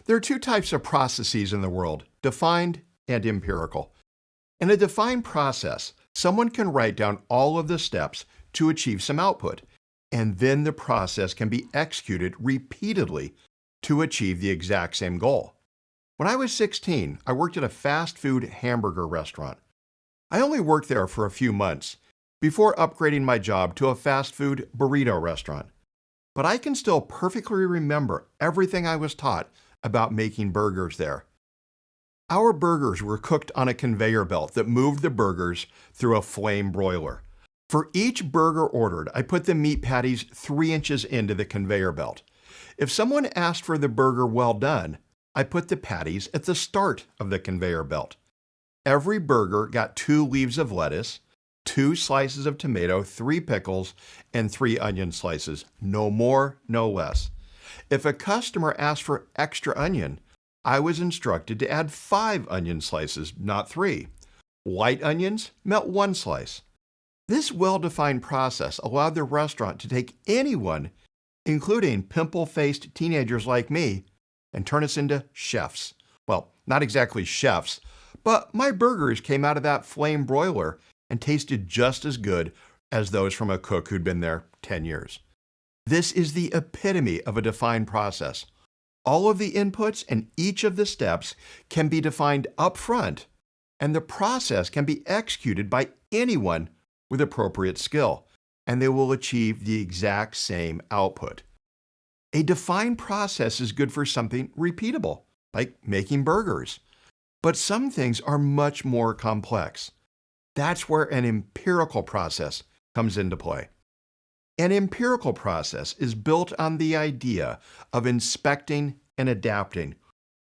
There are two types of processes in the world, defined and empirical. In a defined process, someone can write down all of the steps to achieve some output, and then the process can be executed repeatedly to achieve the exact same goal. When I was 16, I worked at a fast food hamburger restaurant. I only worked there for a few months before upgrading my job to a fast food burrito restaurant. But I can still perfectly remember everything I was taught about making burgers there. Our burgers were cooked on a conveyor belt that moved the burgers through a flame broiler. For each burger ordered, I put the meat patties 3 inches into the conveyor belt. If someone asked for the burger well done, I put the patties at the start of the conveyor belt. Every burger got 2 leaves of lettuce, 2 slices of tomato, 3 pickles, and 3 onion slices. No more, no less. If a customer asked for extra onion, I was instructed to add 5 onion slices, not 3. Light onions meant 1 slice. This well-defined process allowed the restaurant to take anyone, including pimple-faced teenagers like me, and turn us into chefs. Well, not exactly chefs, but my burgers came out of that flame broiler and tasted just as good as those from a cook who'd been there 10 years. This is the epitome of a defined process. All of the inputs and each of the steps can be defined up front, and the process can be executed by anyone with appropriate skill, and they will achieve the exact same output. A defined process is good for something repeatable, like making burgers. But some things are much more complex. That's where an empirical process comes into play. An empirical process is built on the idea of inspecting and adapting.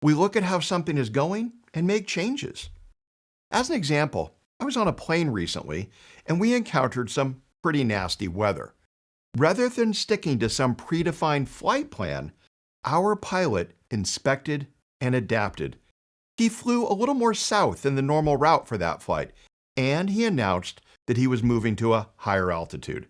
We look at how something is going and make changes. As an example, I was on a plane recently and we encountered some pretty nasty weather. Rather than sticking to some predefined flight plan, our pilot inspected and adapted. He flew a little more south than the normal route for that flight, and he announced that he was moving to a higher altitude.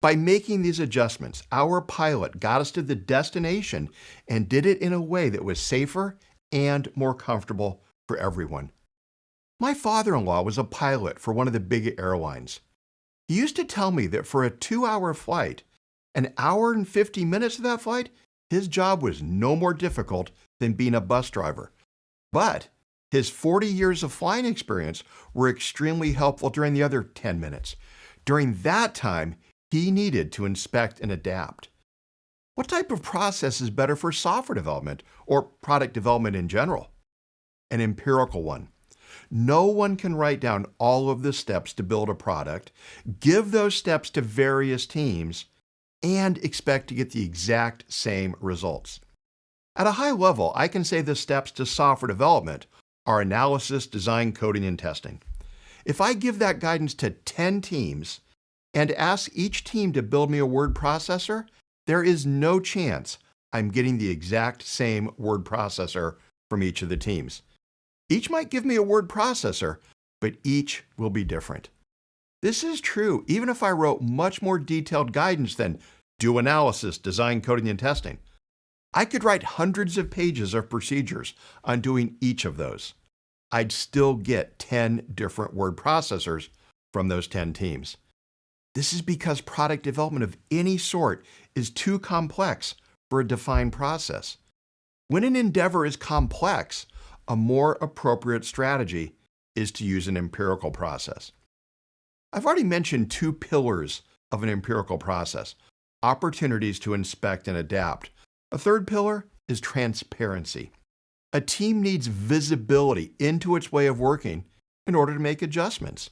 By making these adjustments, our pilot got us to the destination and did it in a way that was safer and more comfortable for everyone. My father-in-law was a pilot for one of the big airlines. He used to tell me that for a 2-hour flight, an hour and 50 minutes of that flight, his job was no more difficult than being a bus driver. But his 40 years of flying experience were extremely helpful during the other 10 minutes. During that time, he needed to inspect and adapt. What type of process is better for software development or product development in general? An empirical one. No one can write down all of the steps to build a product, give those steps to various teams, and expect to get the exact same results. At a high level, I can say the steps to software development are analysis, design, coding, and testing. If I give that guidance to 10 teams and ask each team to build me a word processor, there is no chance I'm getting the exact same word processor from each of the teams. Each might give me a word processor, but each will be different. This is true even if I wrote much more detailed guidance than do analysis, design, coding, and testing. I could write hundreds of pages of procedures on doing each of those. I'd still get 10 different word processors from those 10 teams. This is because product development of any sort is too complex for a defined process. When an endeavor is complex, a more appropriate strategy is to use an empirical process. I've already mentioned 2 pillars of an empirical process: opportunities to inspect and adapt. A third pillar is transparency. A team needs visibility into its way of working in order to make adjustments.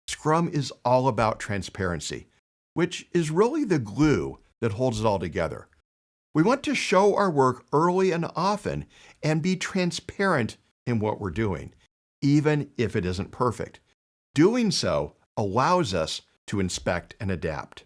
Scrum is all about transparency, which is really the glue that holds it all together. We want to show our work early and often and be transparent in what we're doing, even if it isn't perfect. Doing so allows us to inspect and adapt.